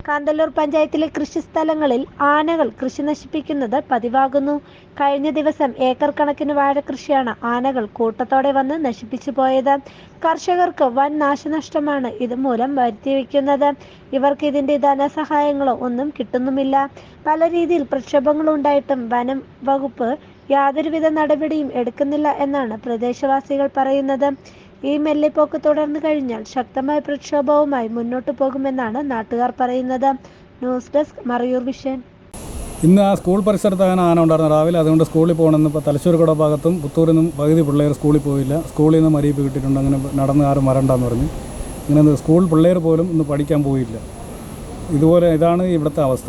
കാന്തല്ലൂർ പഞ്ചായത്തിലെ കൃഷിസ്ഥലങ്ങളിൽ ആനകൾ കൃഷി നശിപ്പിക്കുന്നത് പതിവാകുന്നു. കഴിഞ്ഞ ദിവസം ഏക്കർ കണക്കിന് വാഴകൃഷിയാണ് ആനകൾ കൂട്ടത്തോടെ വന്ന് നശിപ്പിച്ചു പോയത്. കർഷകർക്ക് വൻ നാശനഷ്ടമാണ് ഇതുമൂലം വരുത്തിവെക്കുന്നത്. ഇവർക്ക് ഇതിന്റെ ധനസഹായങ്ങളോ ഒന്നും കിട്ടുന്നുമില്ല. പല രീതിയിൽ പ്രക്ഷോഭങ്ങളുണ്ടായിട്ടും വനം വകുപ്പ് യാതൊരുവിധ നടപടിയും എടുക്കുന്നില്ല എന്നാണ് പ്രദേശവാസികൾ പറയുന്നത്. ഈ മെല്ലെപ്പോക്ക് തുടർന്നു കഴിഞ്ഞാൽ ശക്തമായ പ്രക്ഷോഭവുമായി മുന്നോട്ടു പോകുമെന്നാണ് നാട്ടുകാർ പറയുന്നത്. News desk Marayoor vision. ഇന്ന് ആ സ്കൂൾ പരിസരത്താണ് ആന ഉണ്ടായിരുന്നത് രാവിലെ. അതുകൊണ്ട് സ്കൂളിൽ പോകണമെന്ന് ഇപ്പോൾ തലശ്ശൂർക്കട ഭാഗത്തും പുത്തൂരിൽ നിന്നും പകുതി പിള്ളേർ സ്കൂളിൽ പോയില്ല. സ്കൂളിൽ നിന്ന് അറിയിപ്പ് കിട്ടിയിട്ടുണ്ട്, അങ്ങനെ നടന്ന് ആരും വരണ്ടെന്ന് പറഞ്ഞ്. ഇങ്ങനെ സ്കൂൾ പിള്ളേർ പോലും ഇന്ന് പഠിക്കാൻ പോയില്ല. ഇതാണ് ഇവിടുത്തെ അവസ്ഥ.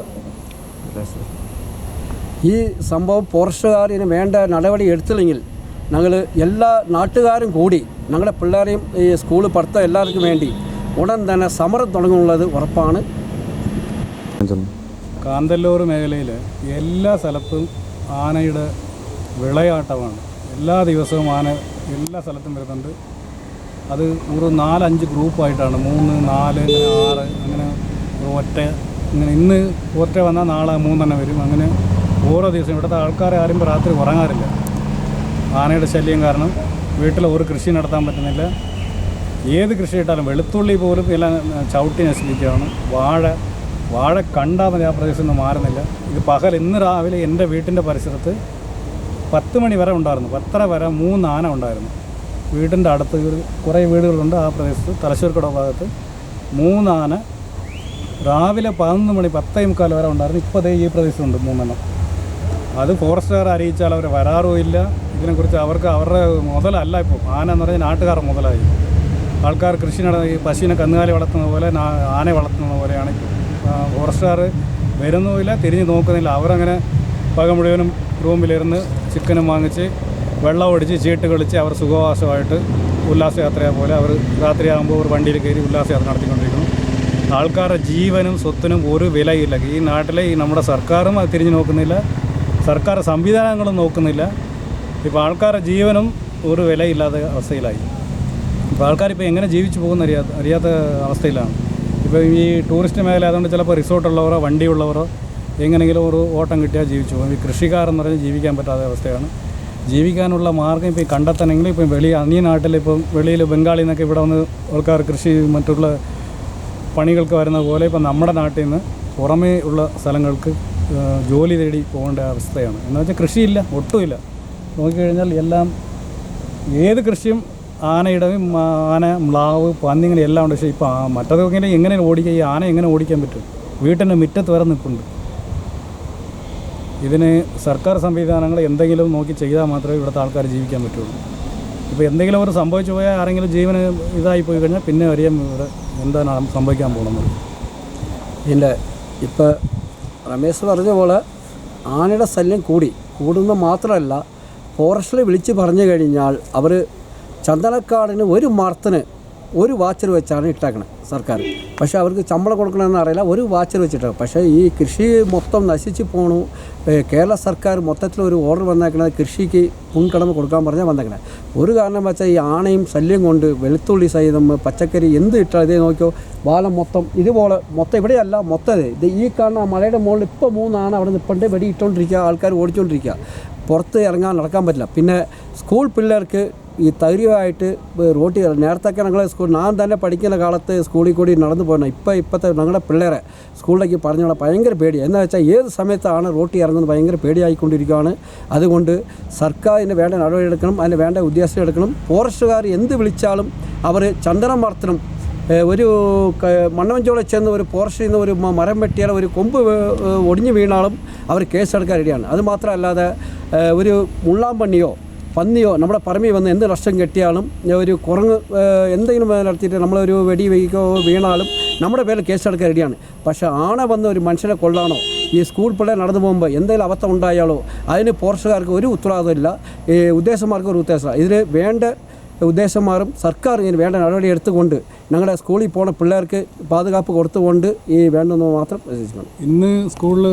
ഈ സംഭവം ഫോറസ്റ്റുകാർ ഇതിന് വേണ്ട നടപടി എടുത്തില്ലെങ്കിൽ ഞങ്ങൾ എല്ലാ നാട്ടുകാരും കൂടി ഞങ്ങളുടെ പിള്ളേരെയും ഈ സ്കൂൾ പഠിത്തം എല്ലാവർക്കും വേണ്ടി ഉടൻ തന്നെ സമരം തുടങ്ങുന്നുള്ളത് ഉറപ്പാണ്. കാന്തല്ലൂർ മേഖലയിൽ എല്ലാ സ്ഥലത്തും ആനയുടെ വിളയാട്ടമാണ്. എല്ലാ ദിവസവും ആന എല്ലാ സ്ഥലത്തും വരുന്നുണ്ട്. അത് ഒരു 4-5 ഗ്രൂപ്പായിട്ടാണ്, 3, 4, 6 അങ്ങനെ ഒറ്റ. ഇങ്ങനെ ഇന്ന് ഒറ്റ വന്നാൽ നാളെ 3 വരും. അങ്ങനെ ഓരോ ദിവസം ഇവിടുത്തെ ആൾക്കാരെ ആരും രാത്രി ഉറങ്ങാറില്ല. ആനയുടെ ശല്യം കാരണം വീട്ടിൽ ഒരു കൃഷി നടത്താൻ പറ്റുന്നില്ല. ഏത് കൃഷി ഇട്ടാലും വെളുത്തുള്ളി പോലും എല്ലാം ചവിട്ടി നശിപ്പിക്കുകയാണ്. വാഴ കണ്ടാൽ മതി, ആ പ്രദേശത്ത് നിന്ന് മാറുന്നില്ല. ഇത് പകൽ ഇന്ന് രാവിലെ എൻ്റെ വീട്ടിൻ്റെ പരിസരത്ത് 10 മണി വരെ ഉണ്ടായിരുന്നു. 10:30 വരെ 3 ആന ഉണ്ടായിരുന്നു. വീടിൻ്റെ അടുത്ത് കുറേ വീടുകളുണ്ട് ആ പ്രദേശത്ത്. തലശ്ശൂർക്കട ഭാഗത്ത് 3 ആന രാവിലെ 11 മണി 10:45 വരെ ഉണ്ടായിരുന്നു. ഇപ്പോൾ ഈ പ്രദേശത്തുണ്ട് 3 അത് ഫോറസ്റ്റുകാർ അറിയിച്ചാൽ അവർ വരാറുമില്ല. ഇതിനെക്കുറിച്ച് അവരുടെ മുതലല്ല. ഇപ്പോൾ ആന എന്ന് പറഞ്ഞാൽ നാട്ടുകാർ മുതലായി. ആൾക്കാർ കൃഷി ഈ പശുവിനെ കന്നുകാലി വളർത്തുന്ന പോലെ ആന വളർത്തുന്ന പോലെയാണ്. ഫോറസ്റ്റുകാർ വരുന്നുമില്ല, തിരിഞ്ഞ് നോക്കുന്നില്ല. അവരങ്ങനെ പക മുഴുവനും റൂമിലിരുന്ന് ചിക്കനും വാങ്ങിച്ച് വെള്ളം ഒടിച്ച് ചീട്ട് കളിച്ച് അവർ സുഖവാസമായിട്ട് ഉല്ലാസയാത്രയെ പോലെ അവർ രാത്രിയാകുമ്പോൾ ഒരു വണ്ടിയിൽ കയറി ഉല്ലാസയാത്ര നടത്തിക്കൊണ്ടിരിക്കുന്നു. ആൾക്കാരുടെ ജീവനും സ്വത്തിനും ഒരു വിലയില്ല. ഈ നാട്ടിലെ നമ്മുടെ സർക്കാരും അത് തിരിഞ്ഞ് നോക്കുന്നില്ല, സർക്കാർ സംവിധാനങ്ങളും നോക്കുന്നില്ല. ഇപ്പോൾ ആൾക്കാരുടെ ജീവനും ഒരു വിലയില്ലാത്ത അവസ്ഥയിലായി. ഇപ്പോൾ ആൾക്കാരിപ്പോൾ എങ്ങനെ ജീവിച്ചു പോകുന്ന അറിയാത്ത അവസ്ഥയിലാണ്. ഇപ്പോൾ ഈ ടൂറിസ്റ്റ് മേഖല അതുകൊണ്ട് ചിലപ്പോൾ റിസോർട്ടുള്ളവരോ വണ്ടിയുള്ളവരോ എങ്ങനെയെങ്കിലും ഒരു ഓട്ടം കിട്ടിയാൽ ജീവിച്ചു പോകും. ഈ കൃഷിക്കാരെന്ന് പറഞ്ഞാൽ ജീവിക്കാൻ പറ്റാത്ത അവസ്ഥയാണ്. ജീവിക്കാനുള്ള മാർഗ്ഗം ഇപ്പോൾ കണ്ടെത്തണമെങ്കിൽ ഇപ്പം അന്യ നാട്ടിൽ ഇപ്പം വെളിയിൽ ബംഗാളിൽ നിന്നൊക്കെ ഇവിടെ വന്ന് ആൾക്കാർ കൃഷി മറ്റുള്ള പണികൾക്ക് വരുന്ന പോലെ ഇപ്പം നമ്മുടെ നാട്ടിൽ നിന്ന് പുറമേ ഉള്ള സ്ഥലങ്ങൾക്ക് ജോലി തേടി പോകേണ്ട അവസ്ഥയാണ്. എന്ന് വെച്ചാൽ കൃഷിയില്ല, ഒട്ടുമില്ല. നോക്കിക്കഴിഞ്ഞാൽ എല്ലാം ഏത് കൃഷിയും ആനയിടവും ആന, മ്ലാവ്, പന്നി ഇങ്ങനെ എല്ലാം ഉണ്ട്. പക്ഷേ ഇപ്പോൾ മറ്റതൊക്കെ എങ്ങനെ ഓടിക്കുക? ഈ ആന എങ്ങനെ ഓടിക്കാൻ പറ്റും? വീട്ടിൻ്റെ മുറ്റത്ത് വരെ നിൽപ്പുണ്ട്. ഇതിന് സർക്കാർ സംവിധാനങ്ങൾ എന്തെങ്കിലും നോക്കി ചെയ്താൽ മാത്രമേ ഇവിടുത്തെ ആൾക്കാർ ജീവിക്കാൻ പറ്റുള്ളൂ. ഇപ്പോൾ എന്തെങ്കിലും ഒരു സംഭവിച്ചു പോയാൽ ആരെങ്കിലും ജീവന് ഇതായി പോയി കഴിഞ്ഞാൽ പിന്നെ അറിയാം ഇവിടെ എന്താണ് സംഭവിക്കാൻ പോകുന്നത്. ഇതിൻ്റെ ഇപ്പോൾ രമേശ് പറഞ്ഞ പോലെ ആനയുടെ ശല്യം കൂടുന്ന മാത്രമല്ല, ഫോറസ്റ്റിൽ വിളിച്ച് പറഞ്ഞു കഴിഞ്ഞാൽ അവർ ചന്ദനക്കാടിന് ഒരു മരത്തിന് ഒരു വാച്ചർ വെച്ചാണ് ഇട്ടേക്കണത് സർക്കാർ. പക്ഷേ അവർക്ക് ശമ്പളം കൊടുക്കണമെന്ന് അറിയില്ല, ഒരു വാച്ചർ വെച്ചിട്ടാണ്. പക്ഷേ ഈ കൃഷി മൊത്തം നശിച്ച് പോണു. കേരള സർക്കാർ മൊത്തത്തിൽ ഒരു ഓർഡർ വന്നേക്കണത് കൃഷിക്ക് മുൻഗണന കൊടുക്കാൻ പറഞ്ഞാൽ വന്നേക്കണത്. ഒരു കാരണം വെച്ചാൽ ഈ ആനയും ശല്യം കൊണ്ട് വെളുത്തുള്ളി സഹിതം പച്ചക്കറി എന്ത് ഇട്ടാൽ ഇതേ നോക്കിയോ, ബാലം മൊത്തം ഇതുപോലെ മൊത്തം ഇവിടെയല്ല മൊത്തം ഇത് ഈ കാണുന്ന മലയുടെ മുകളിൽ ഇപ്പോൾ 3 ആന അവിടെ നിൽപ്പണ്ട് വെടി ഇട്ടുകൊണ്ടിരിക്കുക, ആൾക്കാർ ഓടിച്ചുകൊണ്ടിരിക്കുക. പുറത്ത് നടക്കാൻ പറ്റില്ല. പിന്നെ സ്കൂൾ പിള്ളേർക്ക് ഈ ധൈര്യമായിട്ട് റോട്ടിൽ നേരത്തൊക്കെ ഞങ്ങളെ ഞാൻ തന്നെ പഠിക്കുന്ന കാലത്ത് സ്കൂളിൽ കൂടി നടന്നു പോകണം. ഇപ്പോഴത്തെ ഞങ്ങളുടെ പിള്ളേരെ സ്കൂളിലേക്ക് പറഞ്ഞോളാം ഭയങ്കര പേടിയാണ്. എന്ന് വെച്ചാൽ ഏത് സമയത്താണ് റോട്ടിൽ ഇറങ്ങുന്നത് ഭയങ്കര പേടിയായിക്കൊണ്ടിരിക്കുകയാണ്. അതുകൊണ്ട് സർക്കാർ ഇതിന് വേണ്ട നടപടി എടുക്കണം, അതിന് വേണ്ട ഉദ്യോഗസ്ഥർ എടുക്കണം. ഫോറസ്റ്റുകാർ എന്ത് വിളിച്ചാലും അവർ ചന്ദനം വളർത്തണം. ഒരു മണ്ണവഞ്ചോളം ചെന്ന് ഒരു ഫോറസ്റ്റിൽ നിന്ന് ഒരു മരം വെട്ടിയാൽ ഒരു കൊമ്പ് ഒടിഞ്ഞു വീണാലും അവർ കേസെടുക്കാൻ റെഡിയാണ്. അത് മാത്രമല്ലാതെ ഒരു മുള്ളാമ്പണ്ണിയോ പന്നിയോ നമ്മുടെ പറമ്പിൽ വന്ന് എന്ത് നഷ്ടം കെട്ടിയാലും ഒരു കുരങ്ങ് എന്തെങ്കിലും നടത്തിയിട്ട് നമ്മളൊരു വെടി വീണാലും നമ്മുടെ പേരിൽ കേസെടുക്കാൻ റെഡിയാണ്. പക്ഷേ ആന വന്ന് ഒരു മനുഷ്യനെ കൊള്ളാനോ ഈ സ്കൂൾ പിള്ളേർ നടന്നു പോകുമ്പോൾ എന്തെങ്കിലും അബദ്ധം ഉണ്ടായാലോ അതിന് ഫോറസ്റ്റുകാർക്ക് ഒരു ഉത്തരവാദിത്തമില്ല, ഈ ഉദ്യോഗസ്ഥന്മാർക്ക് ഒരു ഉദ്ദേശമില്ല. ഇതിന് വേണ്ട ഉദ്യോഗസ്ഥന്മാരും സർക്കാർ ഇതിന് വേണ്ട നടപടി എടുത്തുകൊണ്ട് ഞങ്ങളുടെ സ്കൂളിൽ പോകുന്ന പിള്ളേർക്ക് പാതുകാപ്പ് കൊടുത്തുകൊണ്ട് ഈ വേണ്ടെന്ന് മാത്രം പ്രതീക്ഷിക്കണം. ഇന്ന് സ്കൂളിൽ